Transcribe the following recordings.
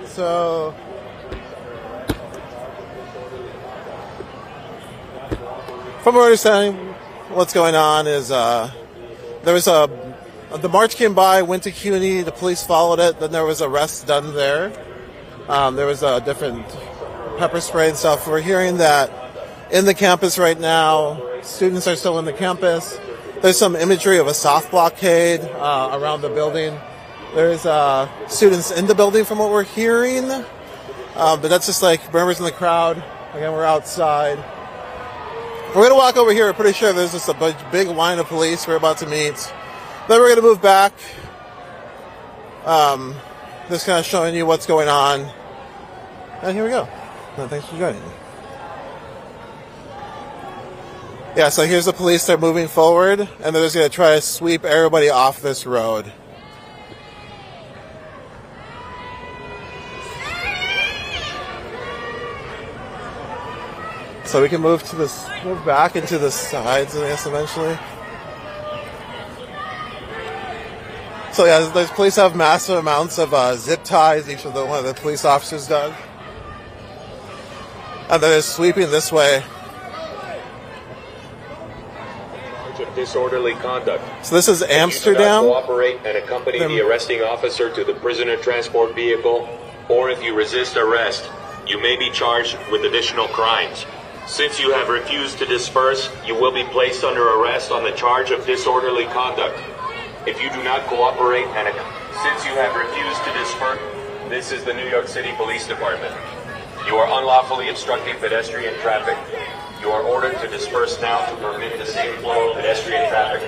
So from our understanding, what's going on is the march came by, went to CUNY, the police followed it, then there was arrests done there. There was a different pepper spray and stuff. We're hearing that in the campus right now, students are still in the campus. There's some imagery of a soft blockade around the building. There's students in the building from what we're hearing. But that's just like members in the crowd. Again, we're outside. We're going to walk over here. We're pretty sure there's just a big line of police we're about to meet. Then we're going to move back. Just kind of showing you what's going on. And here we go. And thanks for joining me. Yeah, so here's the police. They're moving forward, and they're just going to try to sweep everybody off this road. So we can move back into the sides, I guess, eventually. So yeah, the police have massive amounts of zip ties. Each of one of the police officers does, and they're sweeping this way. Of disorderly conduct. So this is Amsterdam. If you do not cooperate and accompany the arresting officer to the prisoner transport vehicle, or if you resist arrest, you may be charged with additional crimes. Since you have refused to disperse, you will be placed under arrest on the charge of disorderly conduct. If you do not cooperate and since you have refused to disperse, this is the New York City Police Department. You are unlawfully obstructing pedestrian traffic. You are ordered to disperse now to permit the safe flow of pedestrian traffic.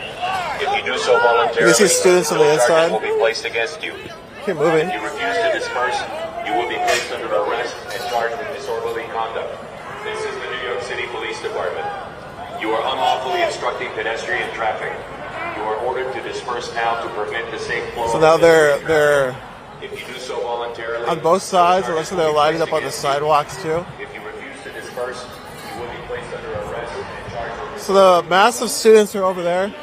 If you do so voluntarily, you see students on the inside will be placed against you. Keep moving. If you refuse to disperse, you will be placed under arrest and charged with disorderly conduct. This is the New York City Police Department. You are unlawfully obstructing pedestrian traffic. You are ordered to disperse now to permit the safe flow. So now they're if you do so voluntarily on both sides. It looks like they're lining up on the sidewalks too. If you refuse to disperse, you will be placed under arrest and charged with. So the mass of students are over there.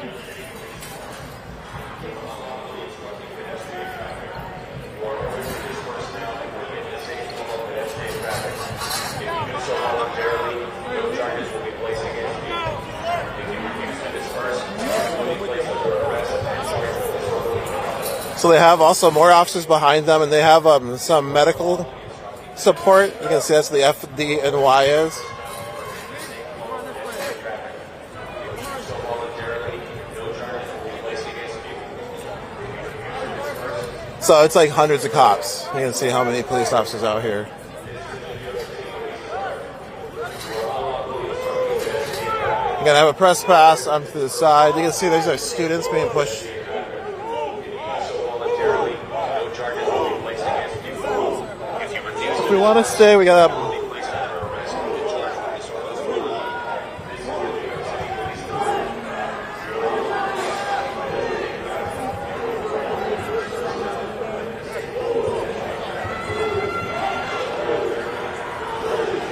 So they have also more officers behind them, and they have some medical support. You can see that's the FDNY is. So it's like hundreds of cops. You can see how many police officers out here. You're gonna have a press pass onto the side. You can see there's our students being pushed. If we want to stay, we gotta.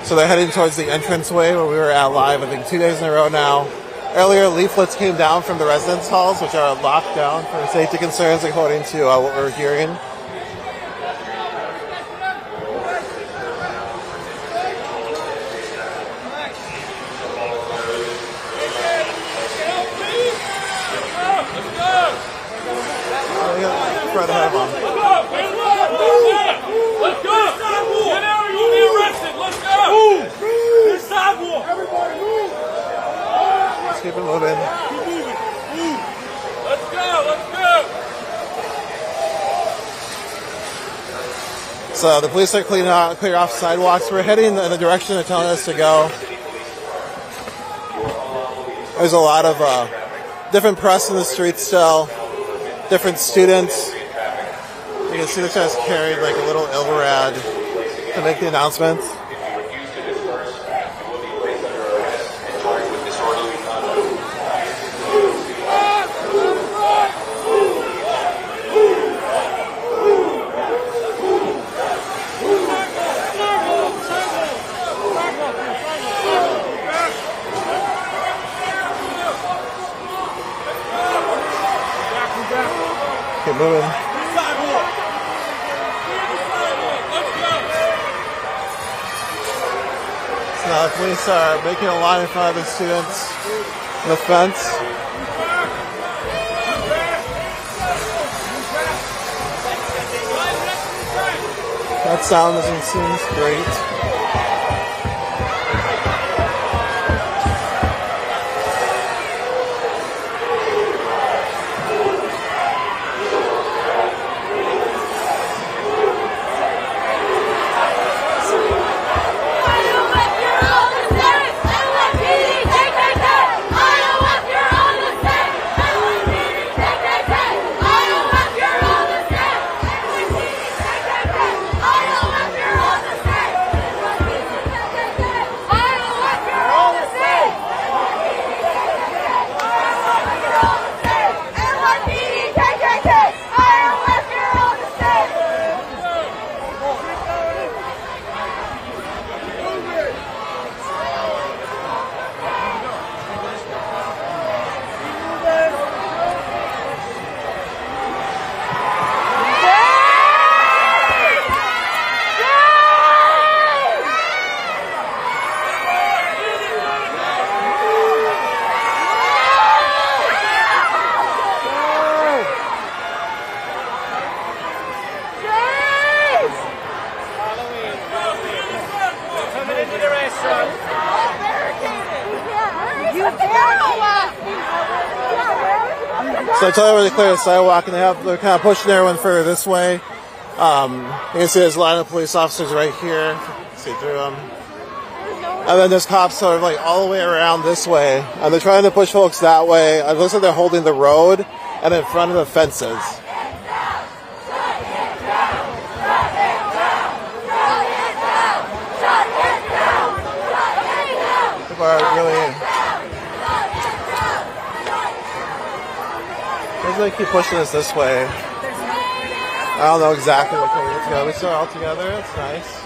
So they're heading towards the entranceway where we were at live, I think 2 days in a row now. Earlier, leaflets came down from the residence halls, which are locked down for safety concerns, according to what we're hearing. Right ahead of them. Let's go! Get out, you'll be arrested! Let's go! Move! This sidewalk! Everybody move! Let's keep it moving. Keep moving! Move! Let's go! Let's go! So the police are clear off sidewalks. We're heading in the direction they're telling us to go. There's a lot of different press in the streets still. Different students. You can see this guy's carried like a little Ilrad to make the announcements. If you refuse to disperse, you will be placed under arrest and charged with disorderly conduct. Keep moving. The police are making a line in front of the students on the fence. That sound doesn't seem great. So I tell you where they clear the sidewalk, and they're kind of pushing everyone further this way. You can see there's a line of police officers right here. See through them. And then there's cops sort of like all the way around this way. And they're trying to push folks that way. It looks like they're holding the road and in front of the fences. People are really... They keep pushing us this way. I don't know exactly what we're together. We're still all together. It's nice.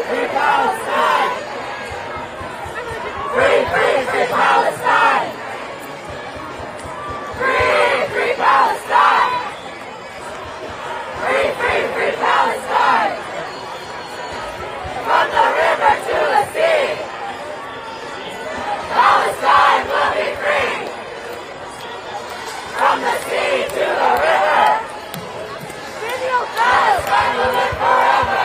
Free Palestine! Free Palestine! Free Palestine! Free Palestine! From the river to the sea! Palestine will be free! From the sea to the river! Palestine will live forever!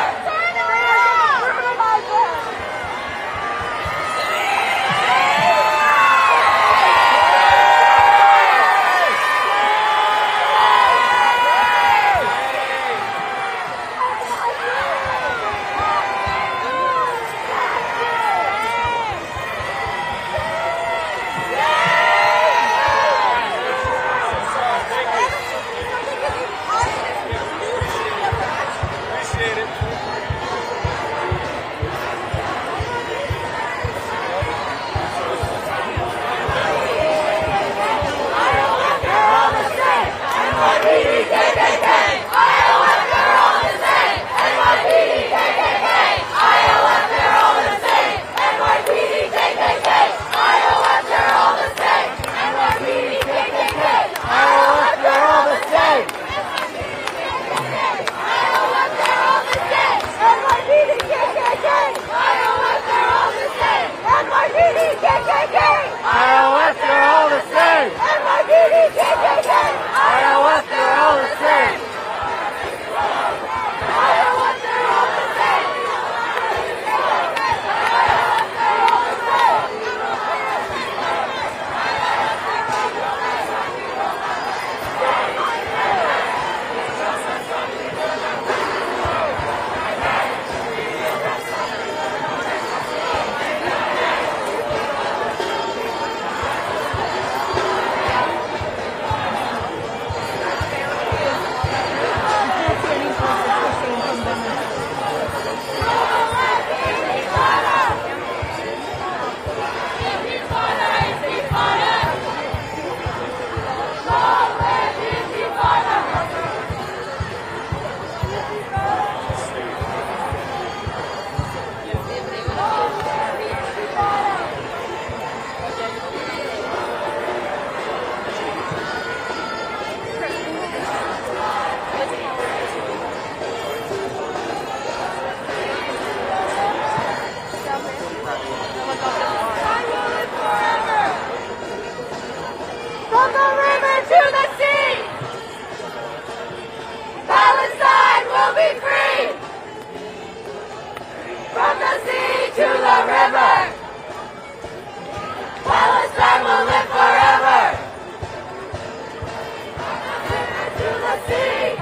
the sea.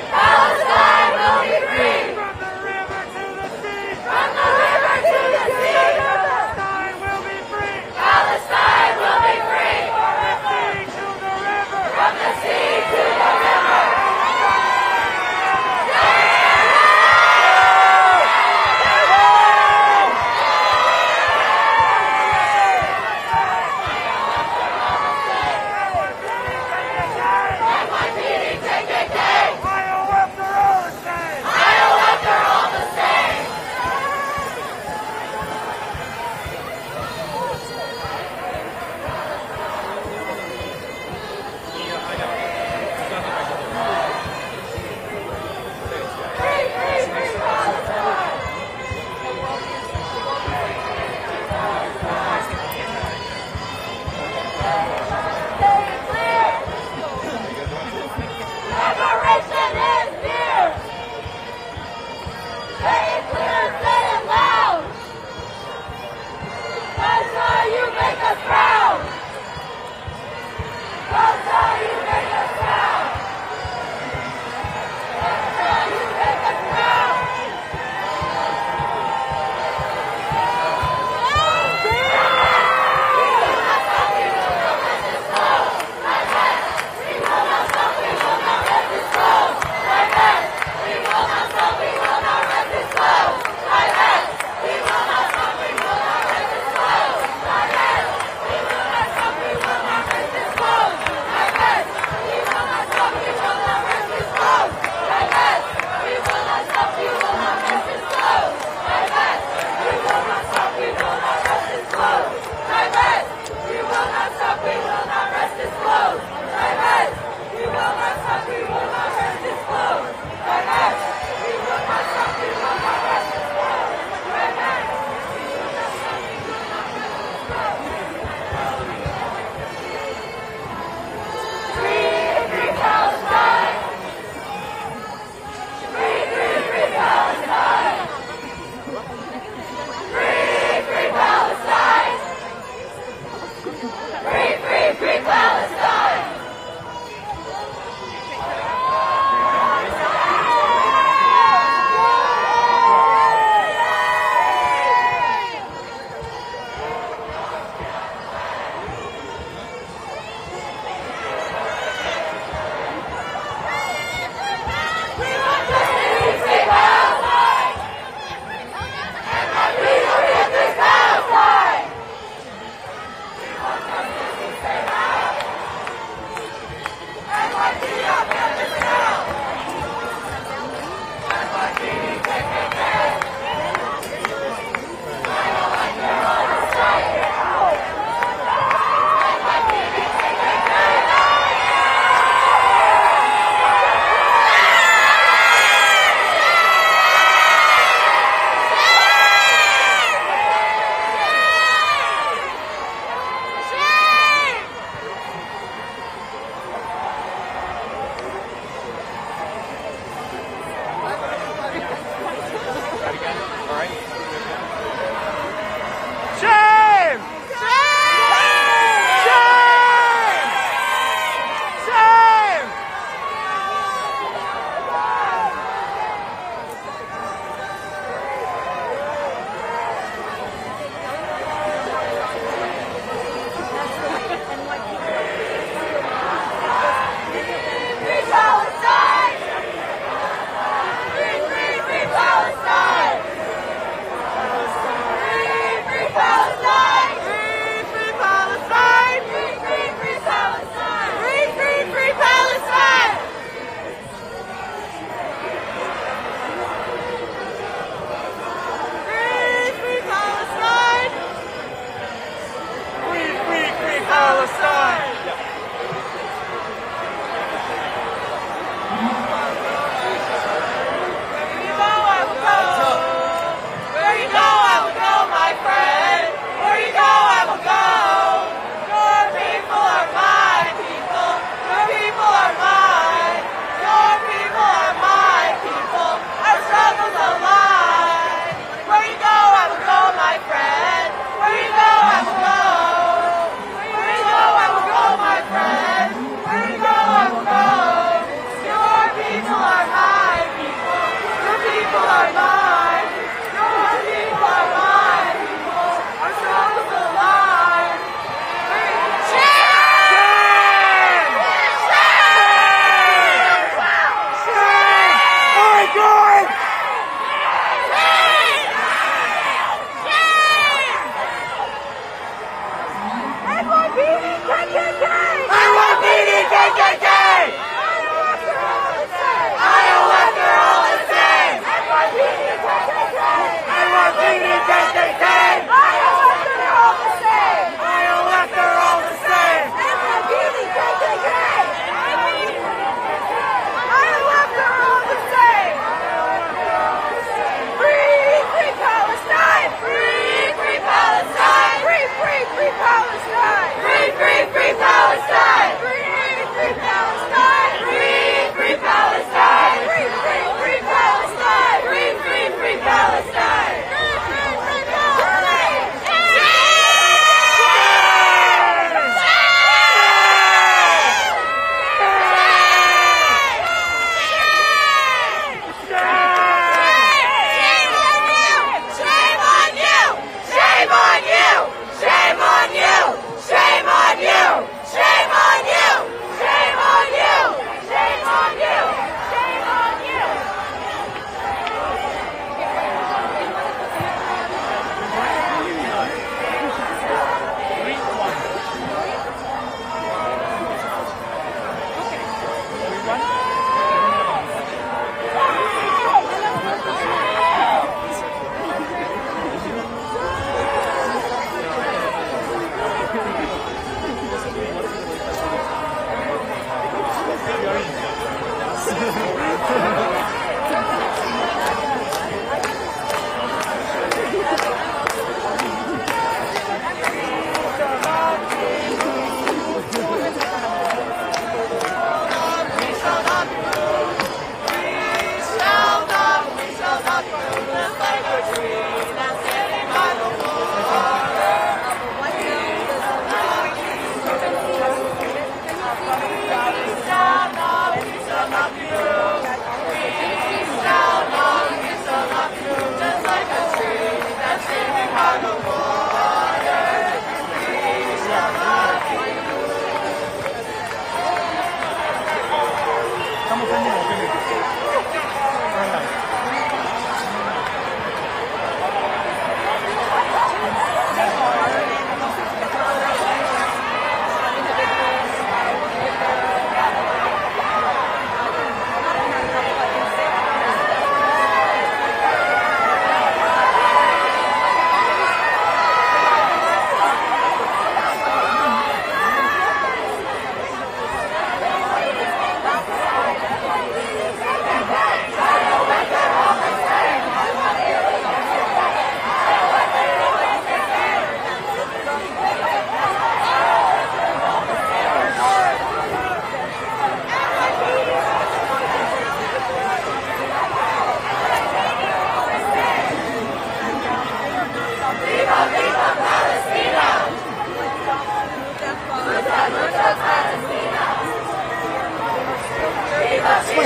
Palestine will be free. From the river to the sea. Palestine will be free. Palestine will be free. From the sea to the river.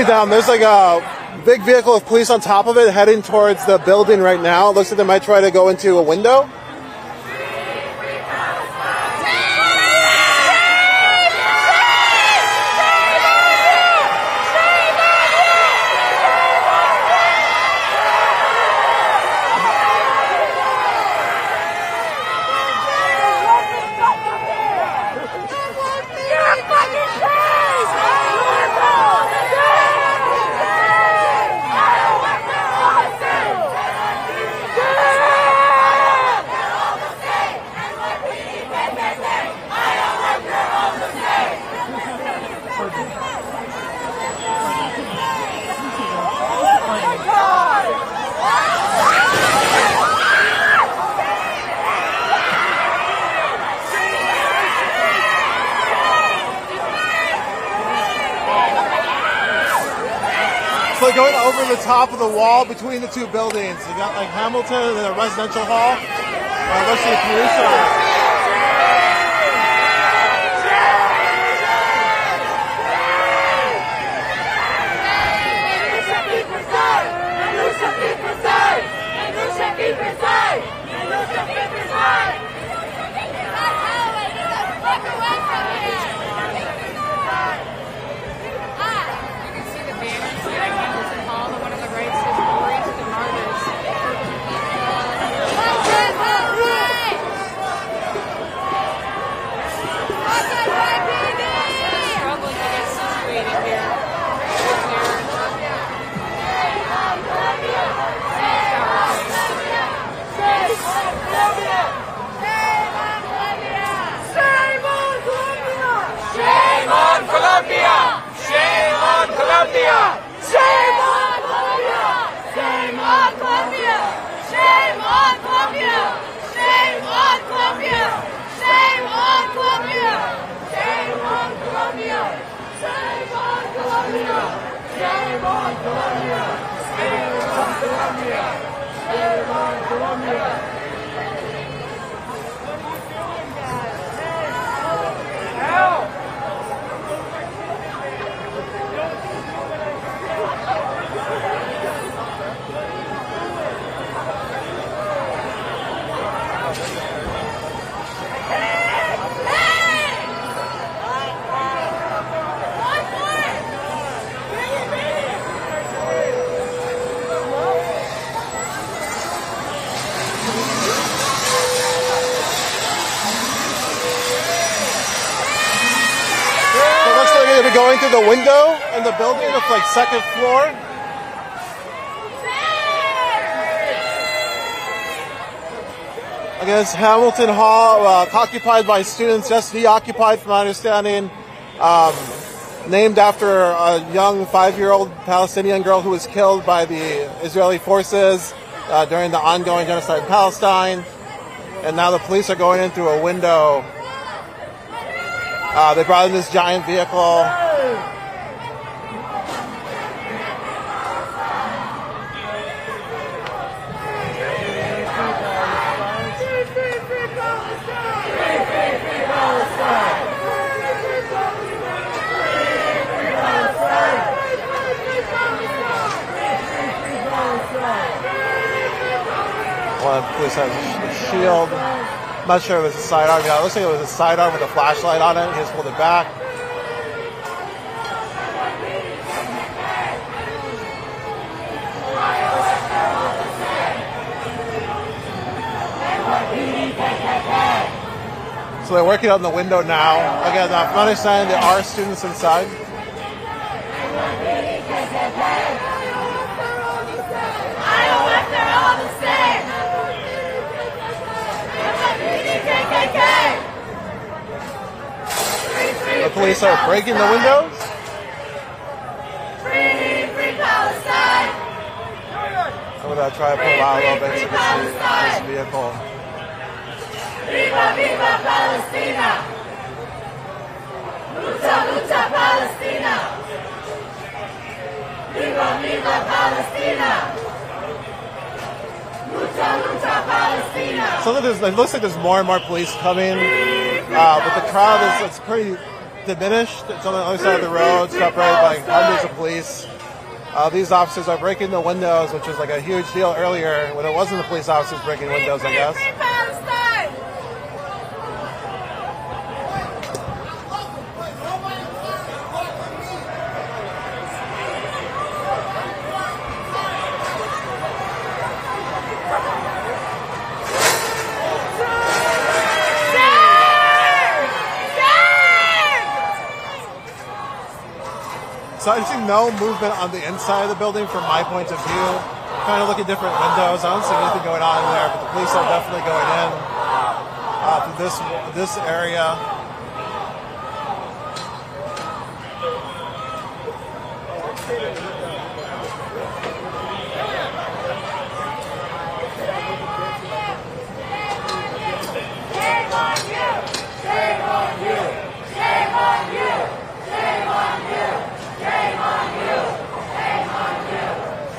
Down. There's like a big vehicle of police on top of it heading towards the building right now. It looks like they might try to go into a window. So going over the top of the wall between the two buildings. You got like Hamilton and then a residential hall. Let's see the police are. Going through the window in the building, it's like second floor. I guess Hamilton Hall occupied by students, just deoccupied from my understanding. named after a young 5-year-old Palestinian girl who was killed by the Israeli forces during the ongoing genocide in Palestine. And now the police are going in through a window. They brought in this giant vehicle. One of the police has a shield. I'm not sure if it was a sidearm. Yeah, it looks like it was a sidearm with a flashlight on it. He just pulled it back. So they're working on the window now. Again, from my understanding, there are students inside. The police are breaking the windows. Free Palestine! I'm going to try to pull out a little bit so you can see this vehicle. Viva, viva Palestina! Lucha, lucha Palestina! Viva, viva Palestina! Lucha, lucha Palestina! So it looks like there's more and more police coming, but the crowd it's pretty diminished. It's on the other side of the road, separated by hundreds of police. These officers are breaking the windows, which was like a huge deal earlier when it wasn't the police officers breaking windows, I guess. Free Palestine! So I see no movement on the inside of the building from my point of view. Trying to look at different windows. I don't see anything going on in there, but the police are definitely going in to this area. Shame on you! Shame on you! Shame on you! Shame on you! Shame on you! Shame on you! Shame on you!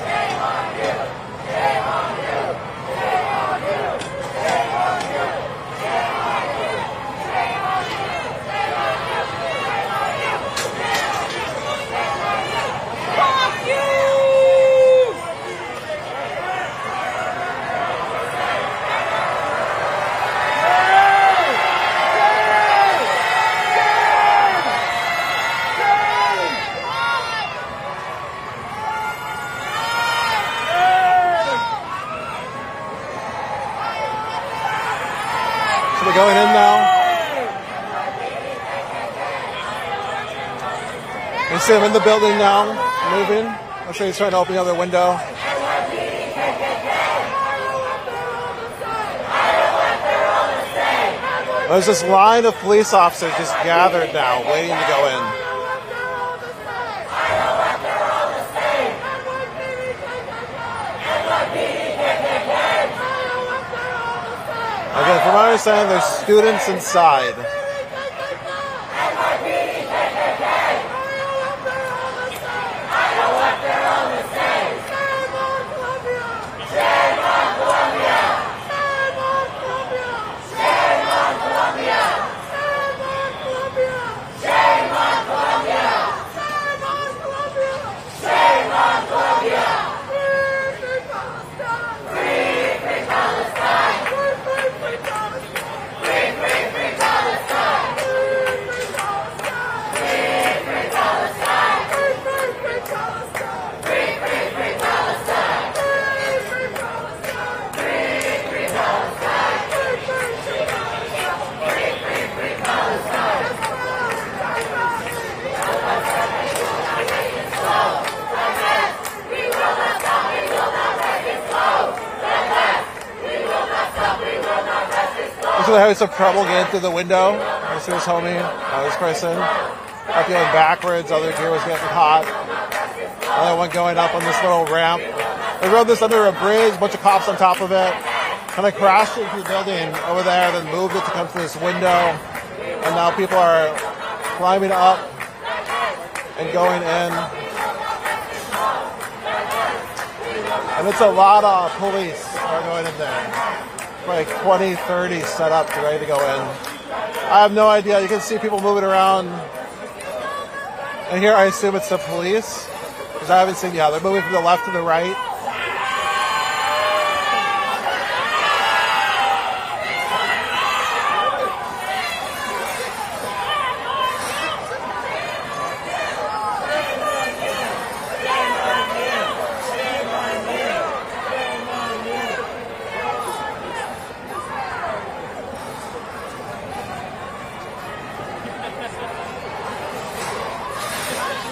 Shame on you! Shame on you! Shame on you! Shame on you! Shame on you! Shame on you! Shame on you! Shame on you! Fuck you! So we're going in now. You see him in the building now, moving. I'm sure he's trying to open the other window. There's this line of police officers just gathered now, waiting to go in. Again, from my understanding, there's students inside. They're having some trouble getting through the window. You see this homie, this person. Up going backwards, other gear was getting caught. Another one going up on this little ramp. They rode this under a bridge, a bunch of cops on top of it. Kind of crashed into the building over there, then moved it to come to this window. And now people are climbing up and going in. And it's a lot of police are going in there. Like 20, 30 set up ready to go in. I have no idea. You can see people moving around. And here I assume it's the police, because I haven't seen, they're moving from the left to the right.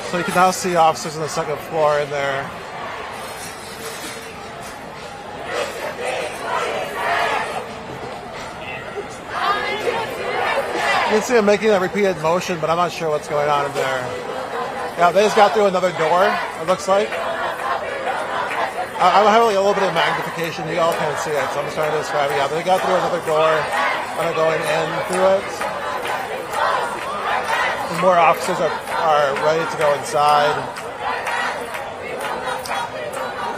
So you can now see officers on the second floor in there. You can see them making a repeated motion, but I'm not sure what's going on in there. Yeah, they just got through another door, it looks like. I'm having a little bit of magnification. You all can't see it, so I'm just trying to describe it. Yeah, they got through another door, kind of going in through it. And more officers are ready to go inside.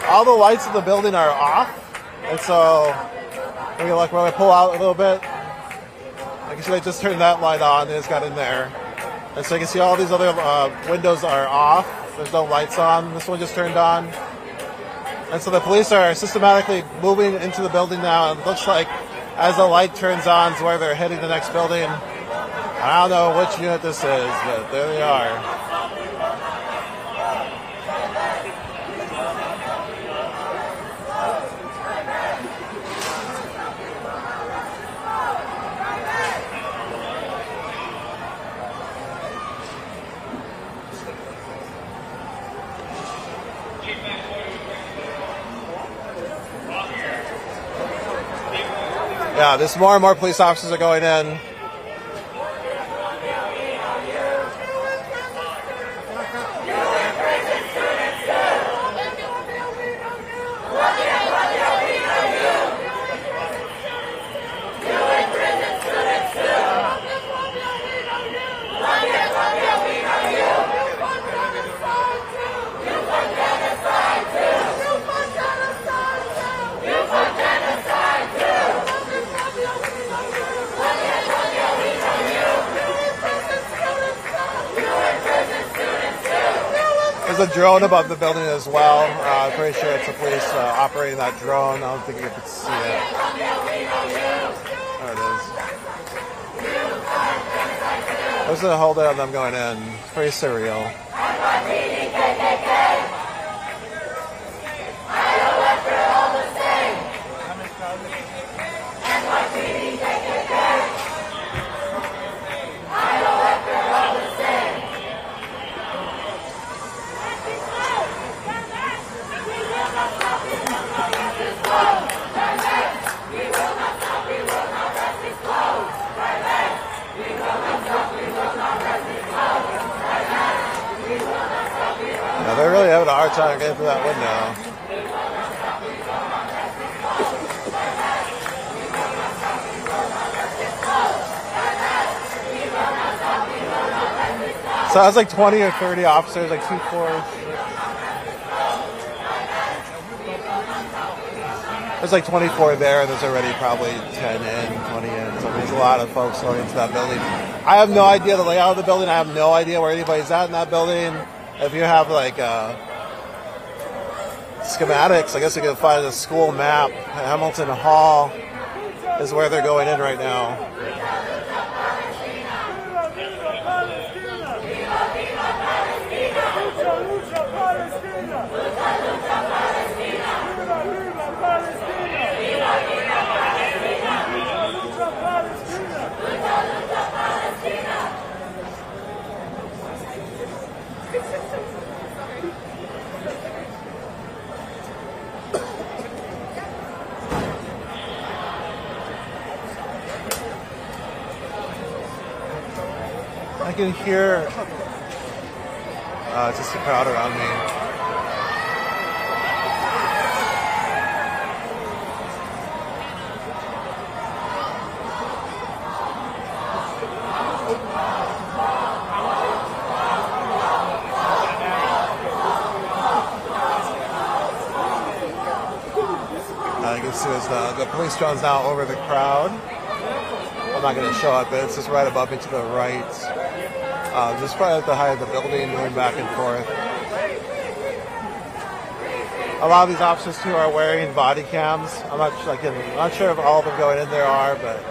All the lights in the building are off, and so when we pull out a little bit, I can see they just turned that light on. They just got in there, and so you can see all these other windows are off. There's no lights on. This one just turned on, and so the police are systematically moving into the building now. And it looks like as the light turns on to where they're heading the next building. I don't know which unit this is, but there they are. Yeah, there's more and more police officers are going in. There's a drone above the building as well. I'm pretty sure it's the police operating that drone. I don't think you can see it. There it is. There's a whole day of them going in. It's pretty surreal. They're really having a hard time getting through that window. So I was like 20 or 30 officers, like 2 floors. There's like 24 there. There's already probably 10 in, 20 in. So there's a lot of folks going into that building. I have no idea the layout of the building. I have no idea where anybody's at in that building. If you have like schematics, I guess you can find a school map. Hamilton Hall is where they're going in right now. I can hear just a crowd around me. You can see there's the police drone's now over the crowd. I'm not going to show it, but it's just right above me to the right. Just probably at the height of the building, moving back and forth. A lot of these officers too are wearing body cams. I'm not sure if all of them going in there are, but.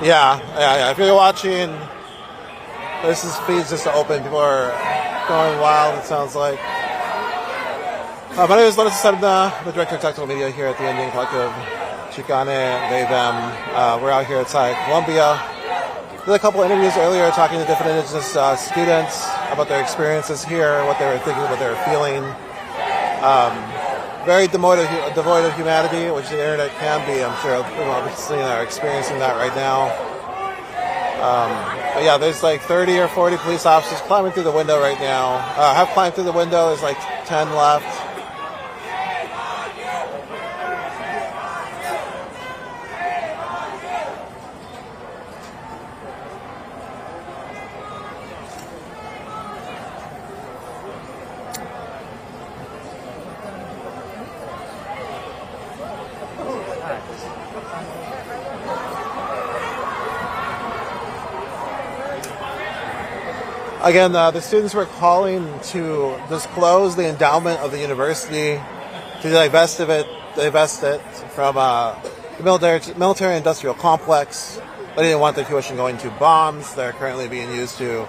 Yeah. If you're watching, this is feeds just open. People are going wild, it sounds like. My name is Lotus Sedna, the Director of Technical Media here at the NDN Collective. Chicane, they, them. We're out here outside Columbia. Did a couple of interviews earlier talking to different indigenous students about their experiences here, what they were thinking, what they were feeling. Very devoid of humanity, which the internet can be. I'm sure people obviously are experiencing that right now. But yeah, there's like 30 or 40 police officers climbing through the window right now. Have climbed through the window. There's like 10 left. Again, the students were calling to disclose the endowment of the university, to divest it from the military-industrial complex. They didn't want the tuition going to bombs that are currently being used to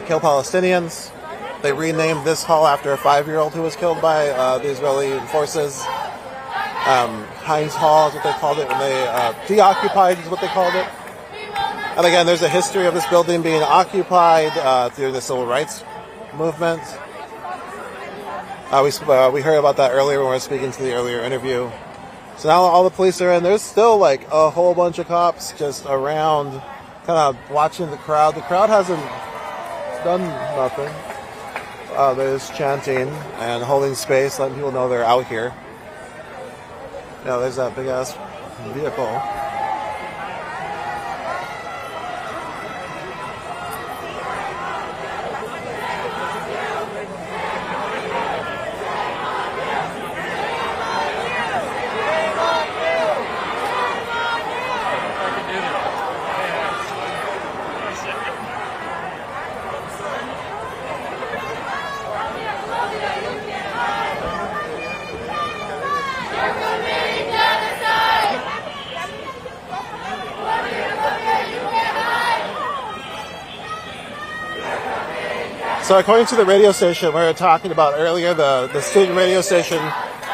kill Palestinians. They renamed this hall after a 5-year-old who was killed by the Israeli forces. Heinz Hall is what they called it when they deoccupied is what they called it. And again, there's a history of this building being occupied through the civil rights movement. We heard about that earlier when we were speaking to the earlier interview. So now all the police are in. There's still like a whole bunch of cops just around, kind of watching the crowd. The crowd hasn't done nothing. They're just chanting and holding space, letting people know they're out here. You know, there's that big-ass vehicle. So according to the radio station we were talking about earlier, the student radio station,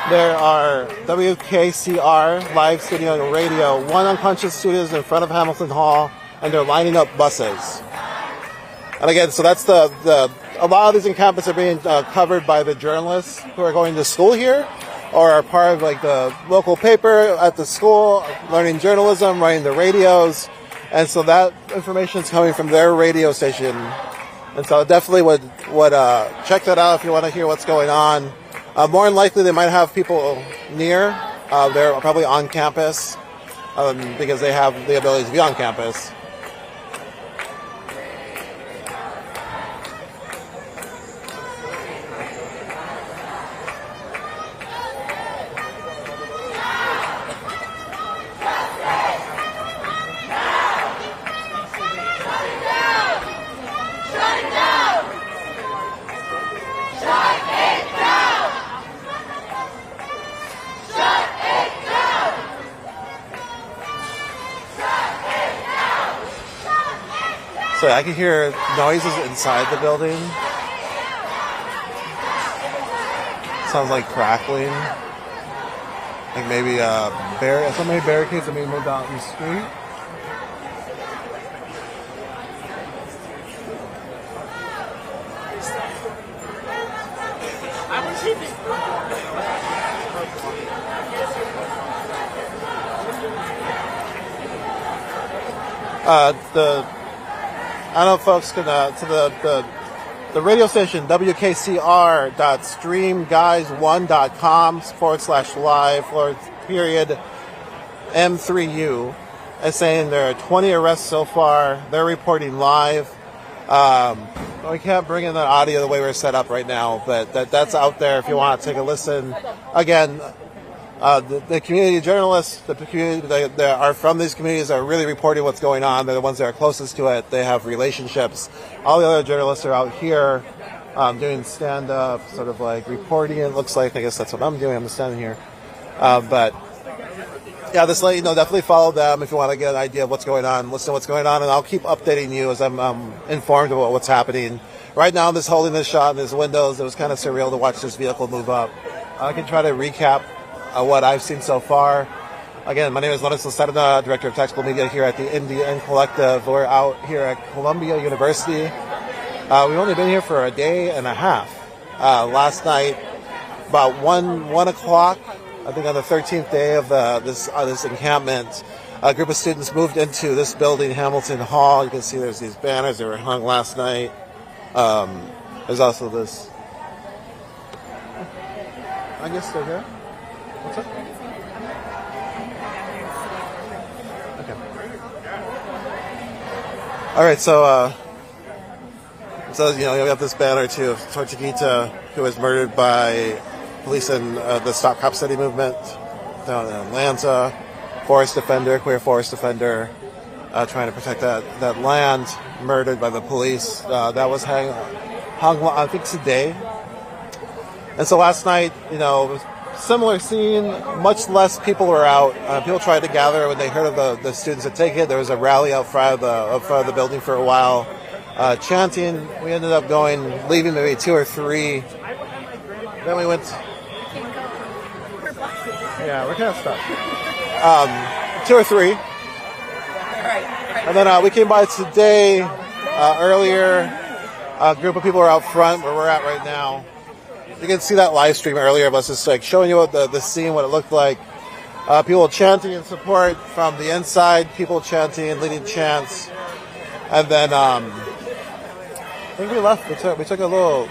there are WKCR, live studio radio, one unconscious student is in front of Hamilton Hall, and they're lining up buses. And again, so that's a lot of these encampments are being covered by the journalists who are going to school here, or are part of like the local paper at the school, learning journalism, running the radios, and so that information is coming from their radio station. And so definitely would check that out if you want to hear what's going on. More than likely, they might have people near. They're probably on campus because they have the ability to be on campus. So I can hear noises inside the building. Sounds like crackling. Like maybe so many barricades are being moved out in the street. I don't know if folks can, to the radio station, WKCR.streamguys1.com/live/period M3U is saying there are 20 arrests so far. They're reporting live. We can't bring in the audio the way we're set up right now, but that's out there if you want to take a listen. Again, the community journalists, the community that are from these communities are really reporting what's going on. They're the ones that are closest to it. They have relationships. All the other journalists are out here doing stand-up, sort of like reporting. It looks like, I guess that's what I'm doing. I'm standing here. But yeah, just let you know, definitely follow them if you want to get an idea of what's going on. Listen to what's going on, and I'll keep updating you as I'm informed about what's happening. Right now, I'm just holding this shot in these windows. It was kind of surreal to watch this vehicle move up. I can try to recap what I've seen so far. Again, my name is Lorenzo Serna, Director of Tactical Media here at the NDN Collective. We're out here at Columbia University. We've only been here for a day and a half. Last night, about 1 o'clock, I think on the 13th day of this encampment, a group of students moved into this building, Hamilton Hall. You can see there's these banners that were hung last night. There's also this. I guess they're here. What's up? Okay. All right, so you know, we have this banner too of Tortuguita, who was murdered by police in the Stop Cop City movement down in Atlanta. Forest defender, queer forest defender, trying to protect that land, murdered by the police. That was hung, I think, today. And so last night, you know, similar scene, much less people were out. People tried to gather when they heard of the students had taken it. There was a rally out front of the building for a while, chanting. We ended up leaving maybe 2 or 3. Then we went. Yeah, we're kind of stuck. 2 or 3. And then we came by today, earlier. A group of people are out front where we're at right now. You can see that live stream earlier of us just like showing you what the scene, what it looked like. People chanting in support from the inside, people chanting, leading chants. And then I think we left. We took a little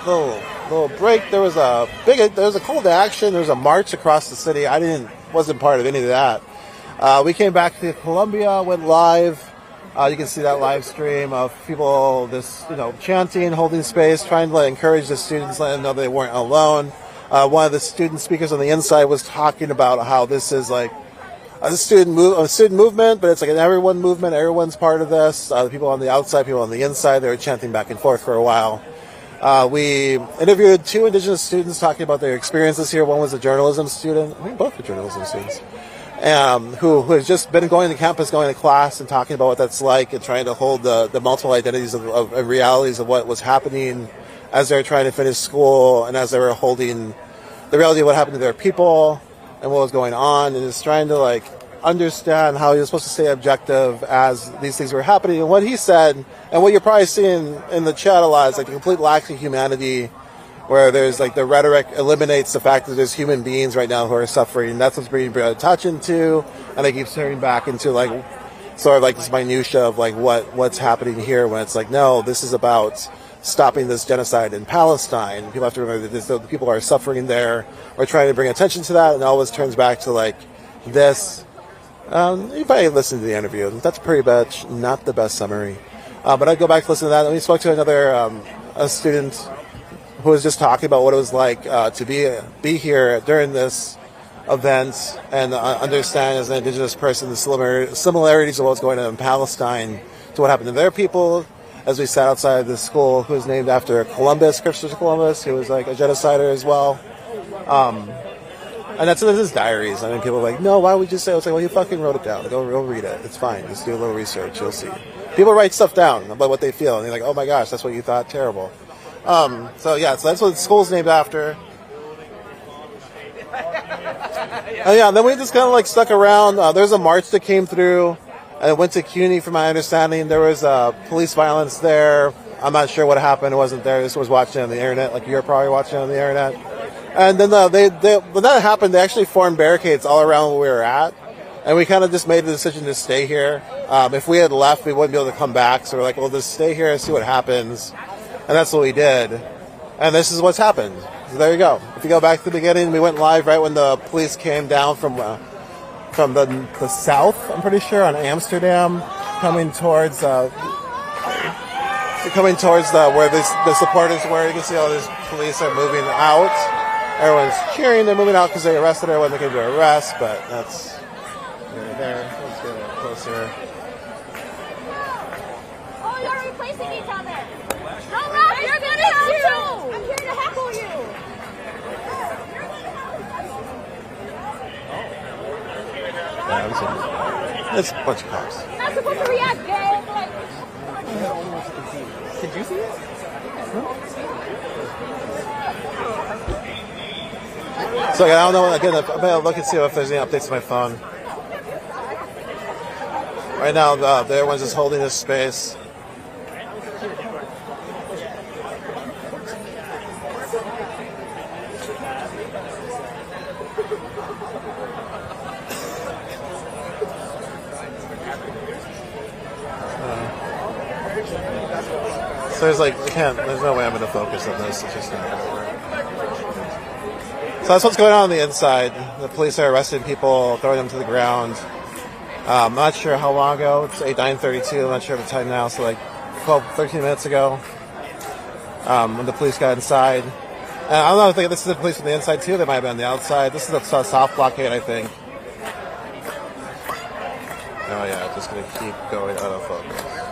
break. There was a call to action. There was a march across the city. Wasn't part of any of that. We came back to Columbia, went live. You can see that live stream of people chanting, holding space, trying to encourage the students, let them know they weren't alone. One of the student speakers on the inside was talking about how this is like a student movement, but it's like an everyone movement. Everyone's part of this. The people on the outside, people on the inside, they were chanting back and forth for a while. We interviewed 2 Indigenous students talking about their experiences here. One was a journalism student. I think both were journalism students. Who has just been going to campus, going to class, and talking about what that's like, and trying to hold the multiple identities of realities of what was happening as they were trying to finish school, and as they were holding the reality of what happened to their people and what was going on, and just trying to understand how he was supposed to stay objective as these things were happening. And what he said, and what you're probably seeing in the chat a lot, is the complete lack of humanity, where there's the rhetoric eliminates the fact that there's human beings right now who are suffering. That's what's being brought attention to, and they keep turning back into sort of this minutia of what's happening here, when it's no, this is about stopping this genocide in Palestine. People have to remember that the people are suffering there. We're trying to bring attention to that, and it always turns back to this. You probably listened to the interview. That's pretty much not the best summary. But I'd go back to listen to that. And we spoke to another a student who was just talking about what it was like to be here during this event, and understand as an Indigenous person the similarities of what's going on in Palestine to what happened to their people. As we sat outside the school, who was named after Columbus, Christopher Columbus, who was a genocider as well. And that's in his diaries. I mean, people are like, no, why would you say? I was like, well, you fucking wrote it down. Go read it. It's fine. Just do a little research. You'll see. People write stuff down about what they feel, and they're like, oh my gosh, that's what you thought? Terrible. So that's what the school's named after. Then we just kind of like stuck around. There's a march that came through, and it went to CUNY, from my understanding. There was police violence there. I'm not sure what happened. It wasn't there. I just was watching on the internet, like you're probably watching on the internet. And then when that happened, they actually formed barricades all around where we were at. And we kind of just made the decision to stay here. If we had left, we wouldn't be able to come back. So we're like, well, just stay here and see what happens. And that's what we did. And this is what's happened. So there you go. If you go back to the beginning, we went live right when the police came down from the south, I'm pretty sure, on Amsterdam, coming towards where the supporters were. You can see all these police are moving out. Everyone's cheering. They're moving out because they arrested everyone they came to arrest, but that's there. Let's get a little closer. Oh, you're replacing each other. No, Rob, you're going to help too. I'm here to heckle you. It's a bunch of cops. You're not supposed to react, gay. Did you see it? So I don't know. Again, I'm gonna look and see if there's any updates to my phone. Right now, everyone's just holding this space. So there's there's no way I'm going to focus on this. It's just not going to work. So that's what's going on the inside. The police are arresting people, throwing them to the ground. I'm not sure how long ago. It's 9:32. I'm not sure of the time now. So like 13 minutes ago, when the police got inside. And I don't know. I think this is the police from the inside too. They might have been on the outside. This is a soft blockade, I think. Oh yeah, just going to keep going out of focus.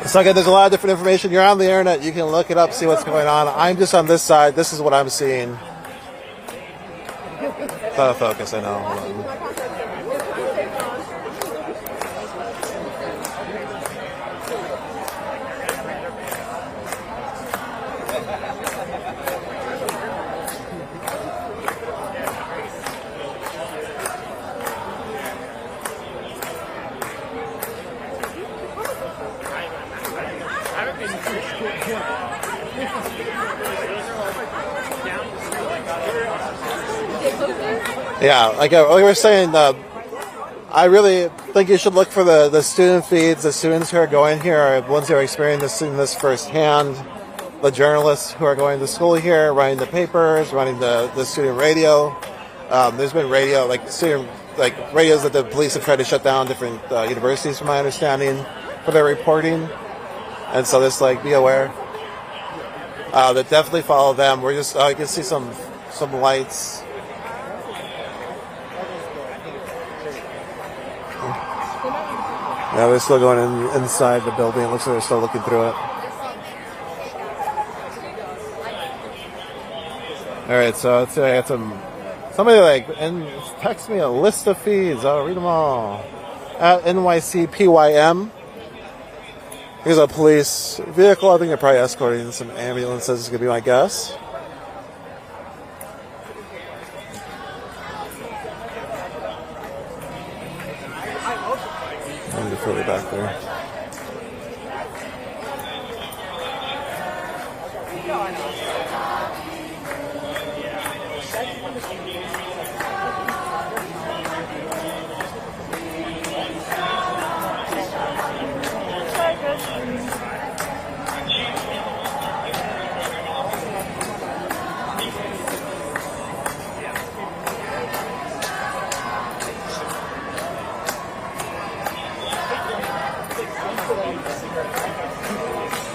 So again, there's a lot of different information. You're on the internet. You can look it up, see what's going on. I'm just on this side. This is what I'm seeing. It's out of focus, I know. Hold on. Yeah, like we were saying, I really think you should look for the student feeds. The students who are going here are the ones who are experiencing this firsthand. The journalists who are going to school here, running the papers, running the student radio. There's been radio, radios that the police have tried to shut down different universities, from my understanding, for their reporting. And so just be aware. That definitely follow them. We're just you can see some lights. Yeah, they're still going inside the building. It looks like they're still looking through it. All right, so let's see. I got somebody text me a list of feeds. I'll read them all. At NYCPYM. Here's a police vehicle. I think they're probably escorting some ambulances. Is going to be my guess. I'm just further back there.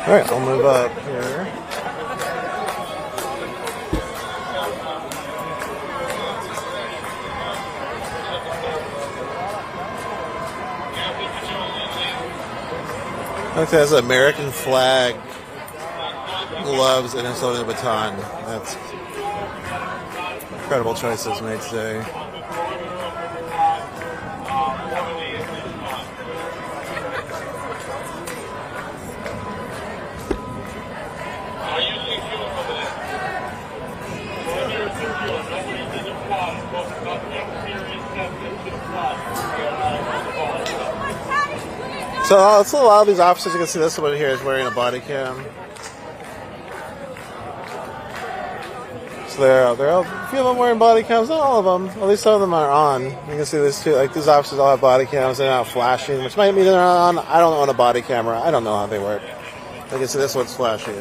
All right, I'll move up here. It has an American flag, gloves, and a soda baton. That's Incredible choices made today. So a lot of these officers, you can see this one here is wearing a body cam. So there are a few of them wearing body cams, not all of them. At least some of them are on. You can see this too. Like these officers all have body cams. They're not flashing, which might mean they're not on. I don't own a body camera. I don't know how they work. You can see this one's flashing.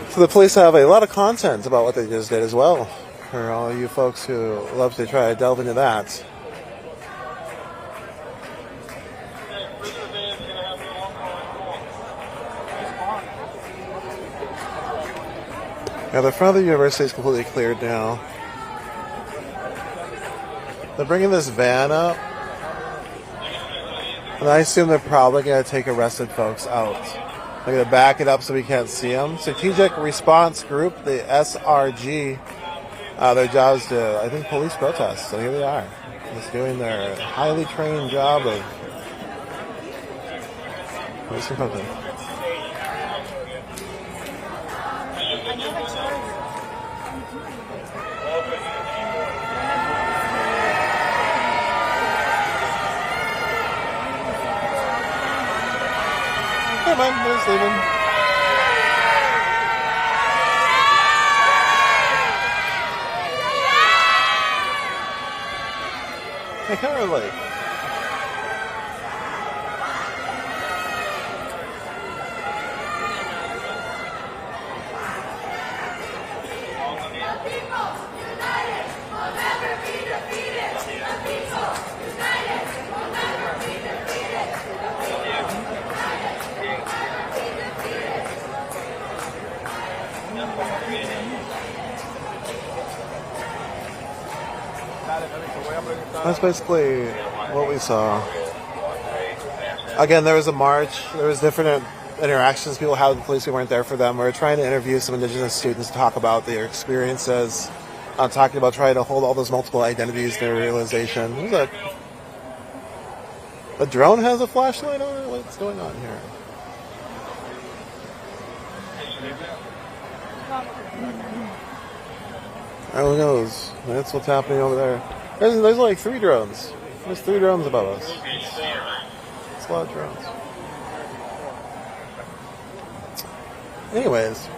So the police have a lot of content about what they just did as well. For all you folks who love to try to delve into that. Now the front of the university is completely cleared now. They're bringing this van up, and I assume they're probably going to take arrested folks out. They're going to back it up so we can't see them. Strategic Response Group, the SRG, their job is to, I think, police protests. So here they are, just doing their highly trained job of policing protests. They're just leaving. I kind of like. That's basically what we saw. Again, there was a march. There was different interactions people had with the police. We weren't there for them. We were trying to interview some Indigenous students to talk about their experiences, talking about trying to hold all those multiple identities, their realization. Who's a drone has a flashlight on it? What's going on here? Who knows? That's what's happening over there. There's like 3 drones. There's 3 drones above us. It's a lot of drones. Anyways.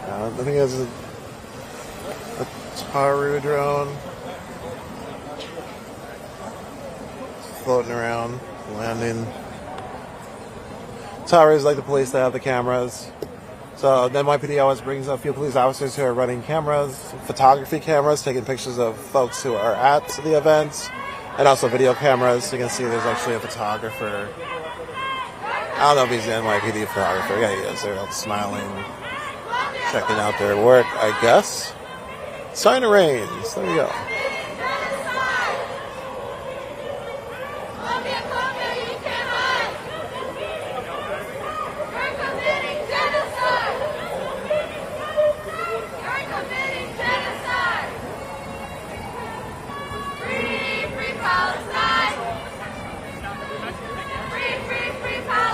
I think it's a Taru drone. Floating around, landing. Taru is like the police that have the cameras. So the NYPD always brings a few police officers who are running cameras, photography cameras, taking pictures of folks who are at the event, and also video cameras. You can see there's actually a photographer. I don't know if he's the NYPD photographer. Yeah, he is. They're all smiling, checking out their work, I guess. Sign of rains. There you go.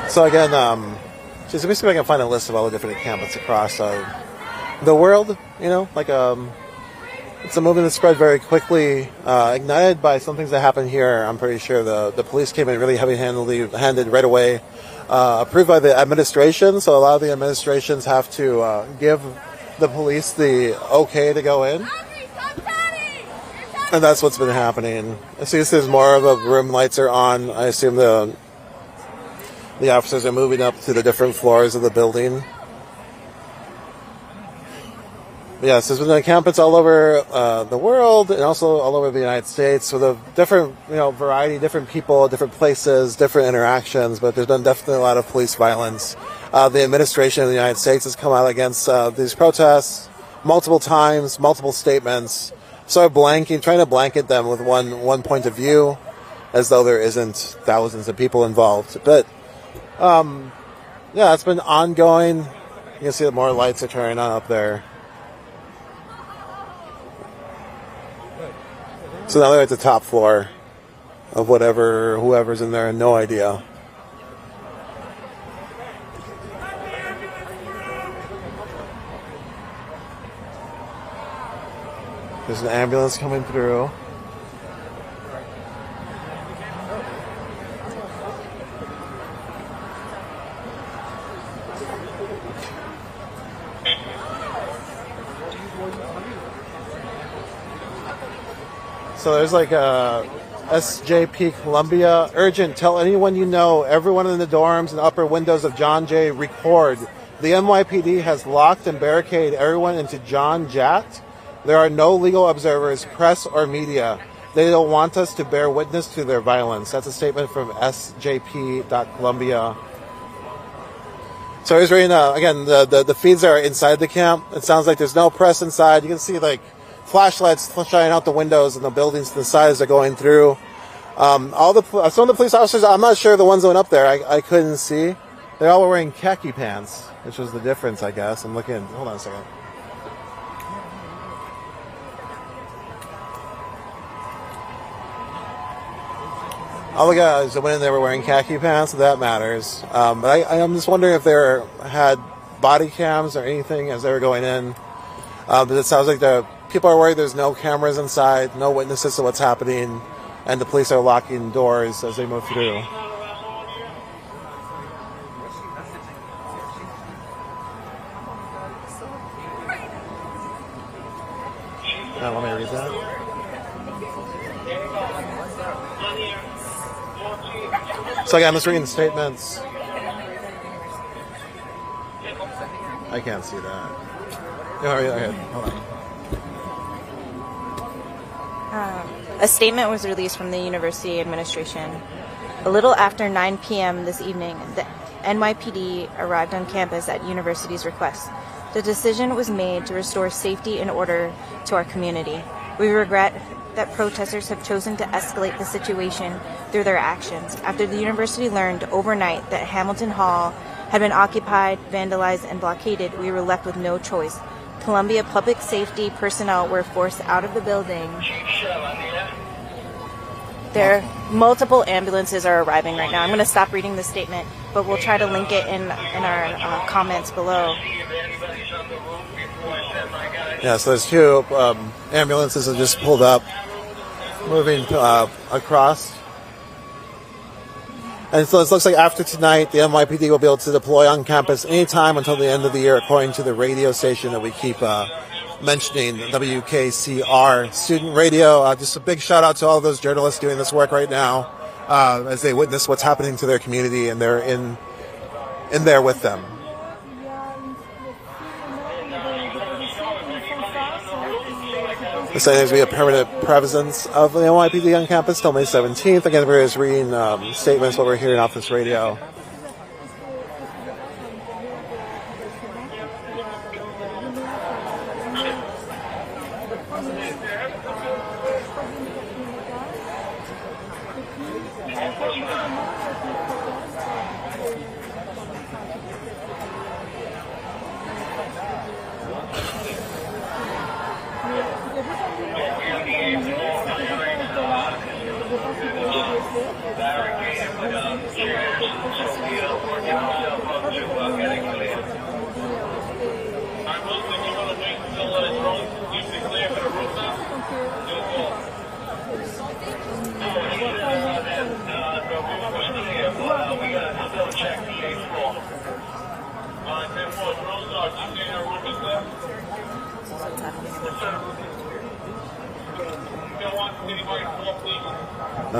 So again, just let me see if I can find a list of all the different encampments across the world. You know, like it's a movement that spread very quickly, ignited by some things that happened here. I'm pretty sure the police came in really heavy-handed right away, approved by the administration. So a lot of the administrations have to give the police the okay to go in. And that's what's been happening. As soon as there's more of the room lights are on, I assume the officers are moving up to the different floors of the building. Yes, there's been encampments all over the world and also all over the United States with a different, variety, different people, different places, different interactions. But there's been definitely a lot of police violence. The administration of the United States has come out against these protests multiple times, multiple statements. So trying to blanket them with one point of view. as though there isn't thousands of people involved. But yeah, it's been ongoing. You can see that more lights are turning on up there. So now they're at the top floor of whoever's in there, no idea. There's an ambulance coming through. So there's like a SJP Columbia. Urgent, tell anyone you know, everyone in the dorms and upper windows of John Jay, record. The NYPD has locked and barricaded everyone into John Jat. There are no legal observers, press, or media. They don't want us to bear witness to their violence. That's a statement from SJP.Columbia. So I was reading, again, the feeds are inside the camp. It sounds like there's no press inside. You can see like flashlights shining out the windows and the buildings to the side as they're going through. Some of the police officers, I'm not sure the ones that went up there, I couldn't see. They're all wearing khaki pants, which was the difference, I guess. I'm looking, hold on a second. All the guys that went in there were wearing khaki pants, so that matters. But I'm just wondering if they had body cams or anything as they were going in. But it sounds like the people are worried there's no cameras inside, no witnesses to what's happening, and the police are locking doors as they move through. Now, let me read that. So again, I'm just reading the statements. I can't see that. Okay, hold on. A statement was released from the university administration. A little after 9 p.m. this evening, the NYPD arrived on campus at university's request. The decision was made to restore safety and order to our community. We regret that protesters have chosen to escalate the situation through their actions. After the university learned overnight that Hamilton Hall had been occupied, vandalized, and blockaded, we were left with no choice. Columbia public safety personnel were forced out of the building. Multiple ambulances are arriving right now. I'm going to stop reading the statement, but we'll try to link it in our comments below. Yeah, so there's two ambulances that just pulled up, moving across. And so it looks like after tonight, the NYPD will be able to deploy on campus anytime until the end of the year, according to the radio station that we keep mentioning, WKCR Student Radio. Just a big shout out to all of those journalists doing this work right now as they witness what's happening to their community, and they're in there with them. They're saying there's going to be a permanent presence of the NYPD on campus till May 17th. Again, we're just reading statements, what we're hearing off this radio.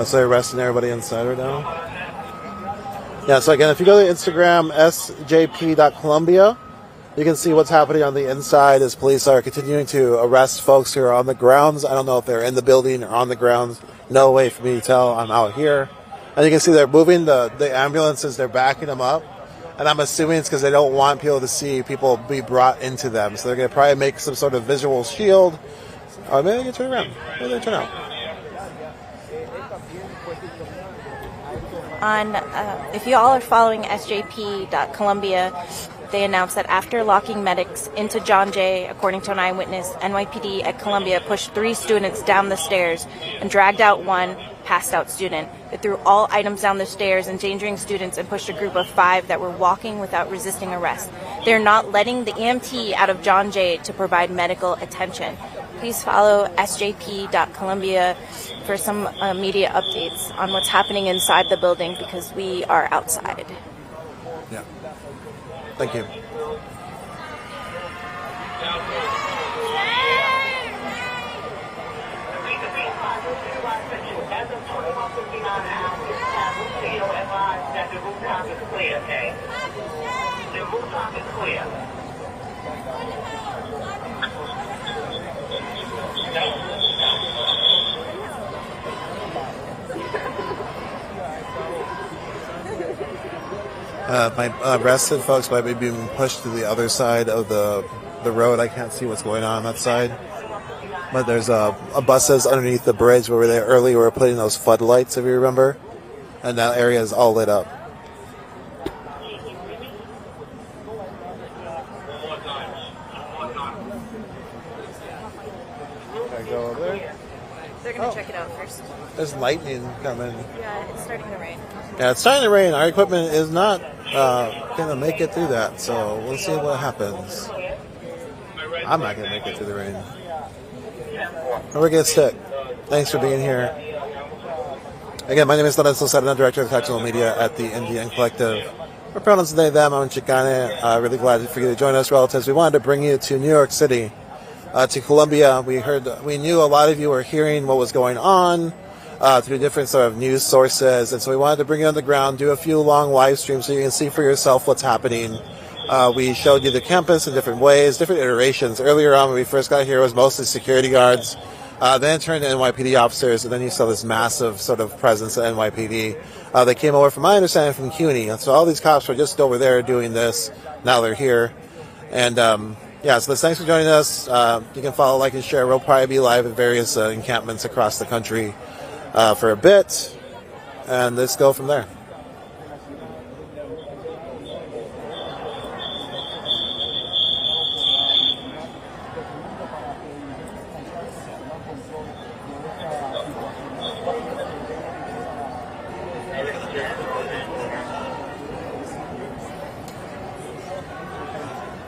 So they're arresting everybody inside right now. Yeah, so again, if you go to Instagram, sjp.columbia, you can see what's happening on the inside as police are continuing to arrest folks who are on the grounds. I don't know if they're in the building or on the grounds. No way for me to tell. I'm out here. And you can see they're moving the ambulances. They're backing them up. And I'm assuming it's because they don't want people to see people be brought into them. So they're going to probably make some sort of visual shield. Or maybe they can turn around. Maybe they turn out. If you all are following SJP.Columbia, they announced that after locking medics into John Jay, according to an eyewitness, NYPD at Columbia pushed 3 students down the stairs and dragged out one passed out student. They threw all items down the stairs, endangering students, and pushed a group of 5 that were walking without resisting arrest. They're not letting the EMT out of John Jay to provide medical attention. Please follow SJP.Columbia for some media updates on what's happening inside the building, because we are outside. Yeah. Thank you. My arrested folks might be being pushed to the other side of the road. I can't see what's going on that side. But there's a buses underneath the bridge where we were there earlier. We were putting those floodlights, if you remember. And that area is all lit up. Can I go over there? They're going to check it out first. There's lightning coming. Yeah, it's starting to rain. Yeah, it's starting to rain. Our equipment is not going to make it through that, so we'll see what happens. I'm not going to make it through the rain. Or get sick. Thanks for being here. Again, my name is Gaza Solidarity. I'm Director of Tactical Media at the NDN Collective. Our pronouns today, them. I'm Chicane. Really glad for you to join us, relatives. We wanted to bring you to New York City, to Columbia. We knew a lot of you were hearing what was going on through different sort of news sources, and so we wanted to bring you on the ground, do a few long live streams so you can see for yourself what's happening. We showed you the campus in different ways, different iterations. Earlier on, when we first got here, it was mostly security guards. Then it turned to NYPD officers, and then you saw this massive sort of presence at NYPD. They came over, from my understanding, from CUNY. And so all these cops were just over there doing this. Now they're here. And, yeah, so thanks for joining us. You can follow, like, and share. We'll probably be live at various encampments across the country for a bit. And let's go from there.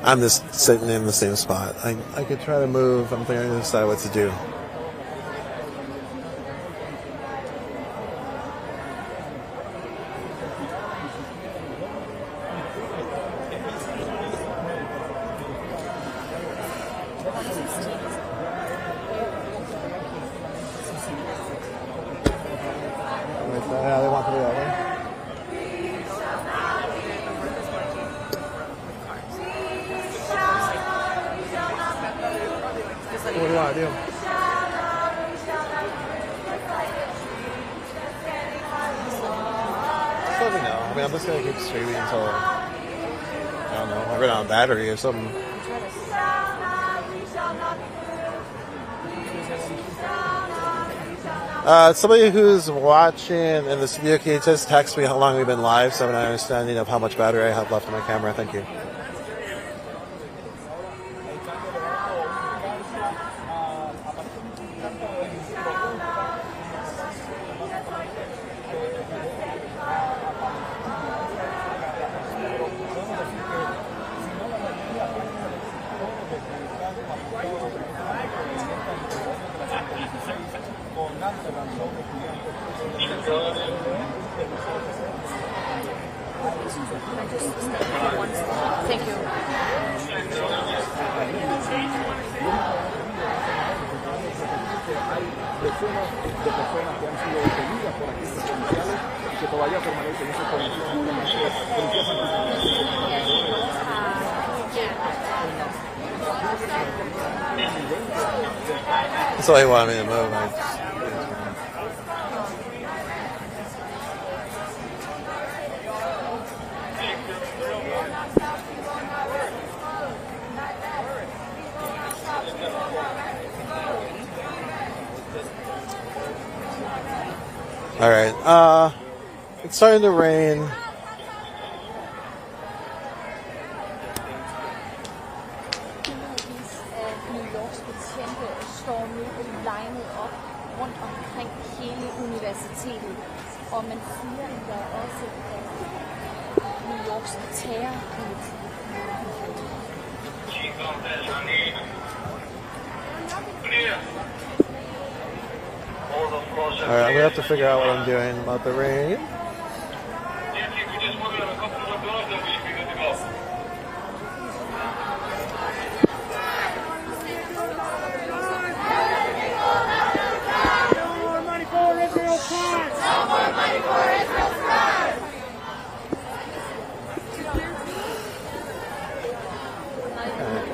I'm just sitting in the same spot. I could try to move. I'm trying to decide what to do. Yeah, they want to be that way. What do you want to do? Just let me know. I mean, I'm just going to keep streaming until, I don't know, I run out of battery or something. Somebody who's watching in this video, can you just text me how long we've been live so I have an understanding of how much battery I have left on my camera? Thank you. Thank you. That's all he wanted me to move. All right. It's starting to rain. New Yorks betjente står nu linet op rundt omkring hele universitetet, og man siger endda også, at New Yorks terrorpolitik. Alright, I'm gonna have to figure out what I'm doing about the rain.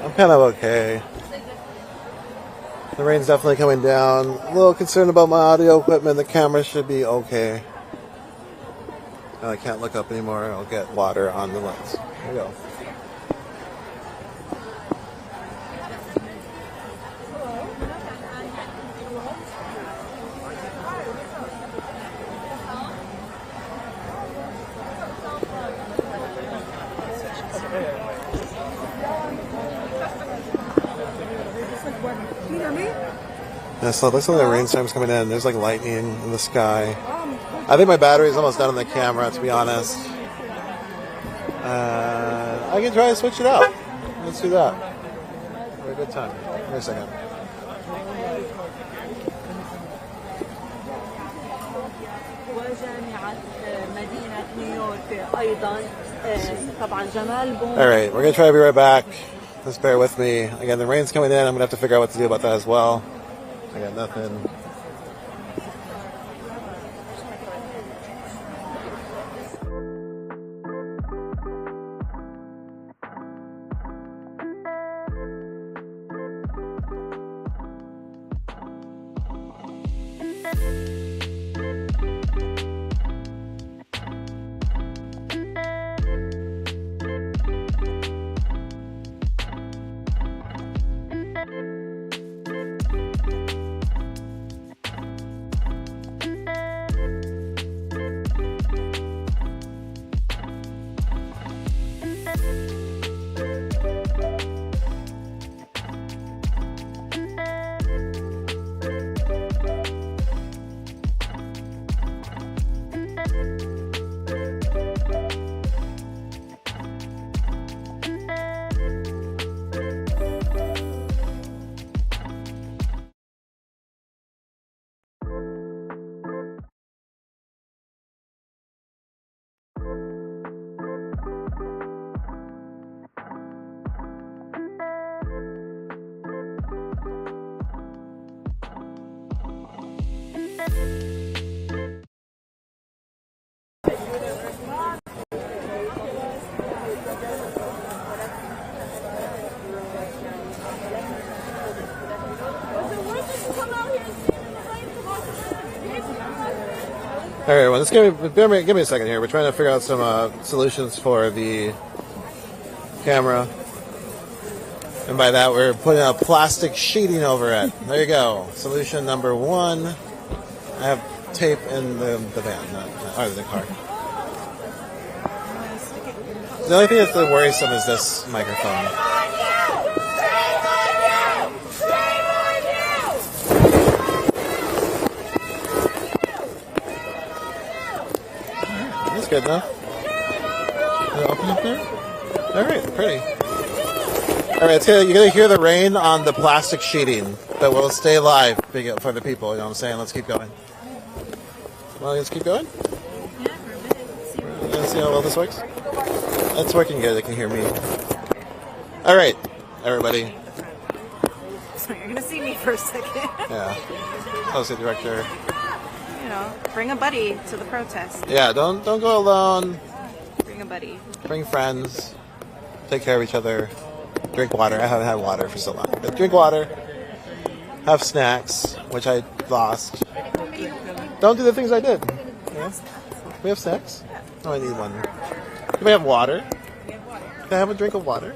I'm kind of okay. The rain's definitely coming down. A little concerned about my audio equipment. The camera should be okay. Oh, I can't look up anymore. I'll get water on the lens. There we go. Yeah, so it looks like the rainstorm's coming in. There's like lightning in the sky. I think my battery's almost done on the camera, to be honest. I can try to switch it out. Let's do that. Have a good time. Give me a second. Alright, we're going to try to be right back. Just bear with me. Again, the rain's coming in. I'm going to have to figure out what to do about that as well. I got nothing. All right, everyone, give me a second here. We're trying to figure out some solutions for the camera. And by that, we're putting a plastic sheeting over it. There you go. Solution number one. I have tape in the van, or the car. The only thing that's worrisome is this microphone. That's good enough. Is it open up there? Alright, pretty. Alright, you're going to hear the rain on the plastic sheeting, but we'll stay live for the people, you know what I'm saying? Let's keep going. Well, let's keep going? Yeah, for a bit. Let's see how well this works. It's working good, they can hear me. Alright, everybody. So you're going to see me for a second. Yeah. Associate director. You know, bring a buddy to the protest. Yeah, don't go alone. Bring a buddy. Bring friends. Take care of each other. Drink water. I haven't had water for so long. But drink water. Have snacks, which I lost. Don't do the things I did. Yeah. We have snacks? Oh, I need one. Do we have water? Can I have a drink of water?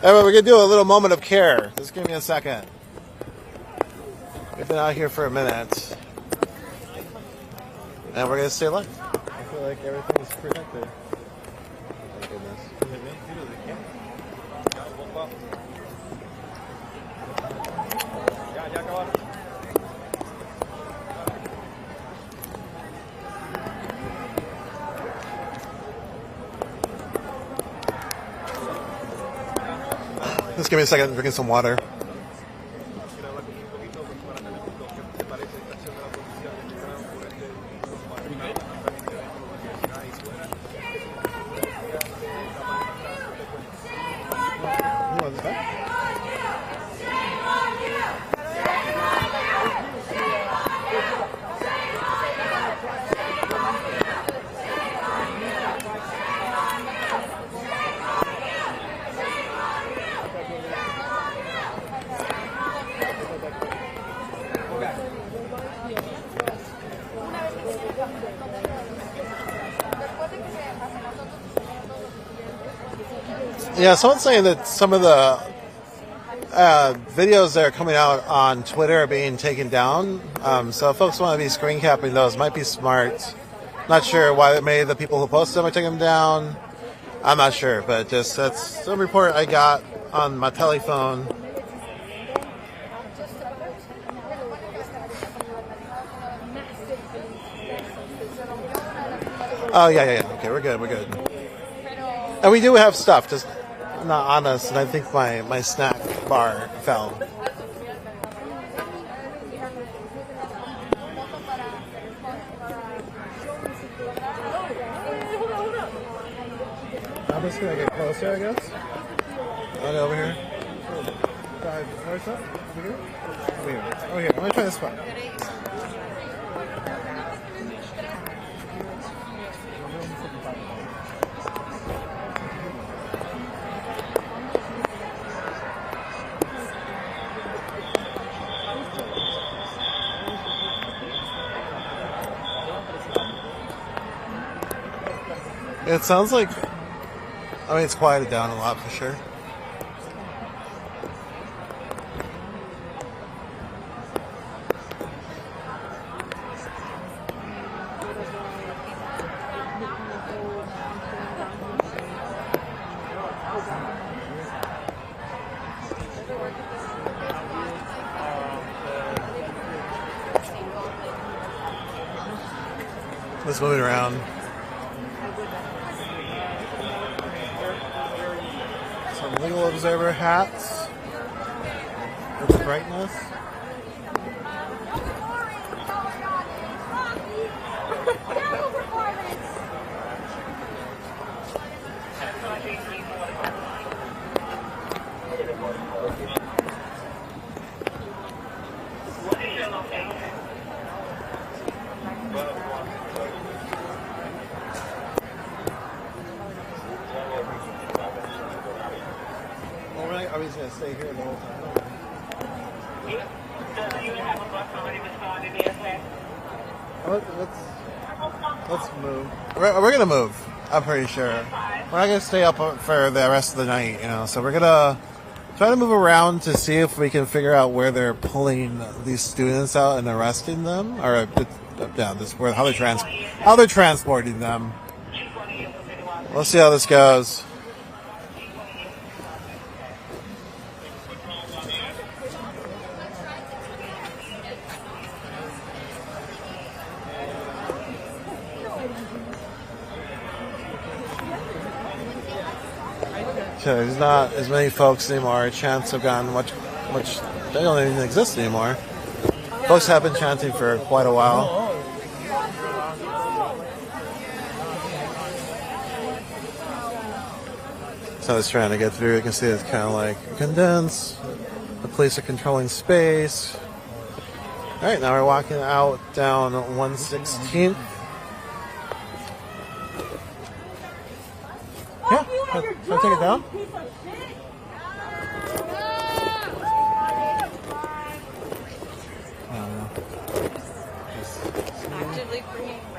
Anyway, we're going to do a little moment of care. Just give me a second. We've been out here for a minute. And we're going to stay alive. feel like everything's protected. Thank goodness. Just give me a second, drinking some water. Yeah, someone's saying that some of the videos that are coming out on Twitter are being taken down. So if folks want to be screen capping those, might be smart. Not sure why maybe the people who posted them are taking them down. I'm not sure, but just that's some report I got on my telephone. Oh yeah. Okay, we're good. And we do have stuff, just not on us. And I think my snack bar fell. I'm just gonna get closer, I guess. Over here. Where's that? Over here? Over here. Oh, here. Let me try this spot. It sounds like, I mean, it's quieted down a lot for sure. Let's move it around. Legal observer hats for the brightness. Are we just going to stay here the whole time? Let's move. We're going to move, I'm pretty sure. We're not going to stay up for the rest of the night, you know, so we're going to try to move around to see if we can figure out where they're pulling these students out and arresting them, or how they're transporting them. We'll see how this goes. There's not as many folks anymore. Chants have gone much. They don't even exist anymore. Folks have been chanting for quite a while. So it's trying to get through. You can see it's kind of like condensed. The police are controlling space. All right, now we're walking out down 116th. Yeah, can I take it down?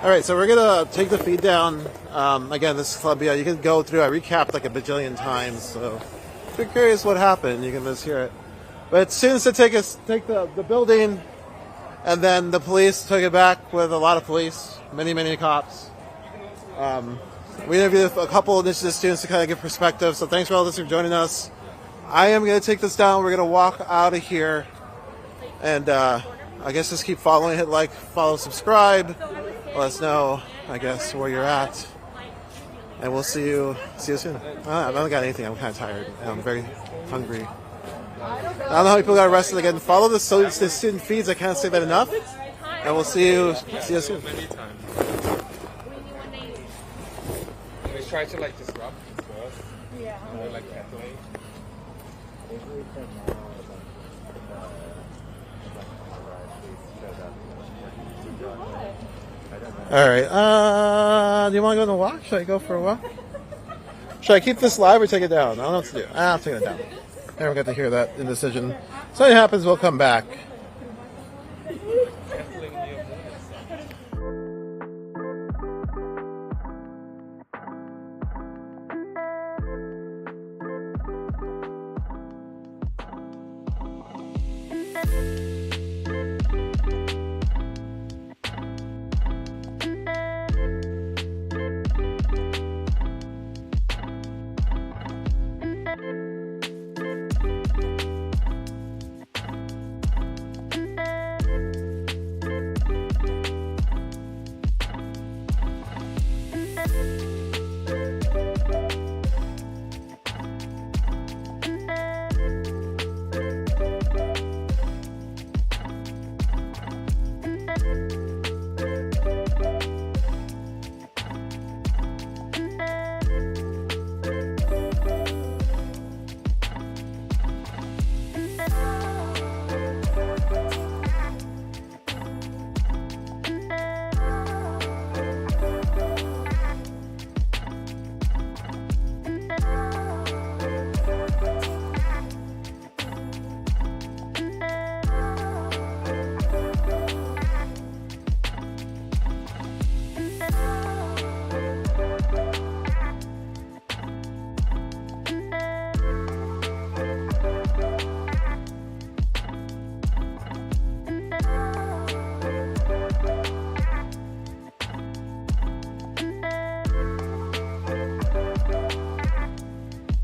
All right, so we're gonna take the feed down. Again, this is Columbia. You can go through. I recapped like a bajillion times, so if you're curious what happened, you can just hear it. But students to take the building, and then the police took it back with a lot of police, many cops. We interviewed a couple of initiative students to kind of give perspective. So thanks for all this for joining us. I am going to take this down. We're going to walk out of here. And I guess just keep following. Hit like, follow, subscribe. Let us know, I guess, where you're at. And we'll see you soon. I don't got anything. I'm kind of tired. And I'm very hungry. I don't know how many people got arrested again. Follow the student feeds. I can't say that enough. And we'll see you soon. They try to like disrupt first. Yeah. Like calculate. All right. Do you want to go on a walk? Should I go for a walk? Should I keep this live or take it down? I don't know what to do. I'll take it down. Never got to hear that indecision. So it happens. We'll come back.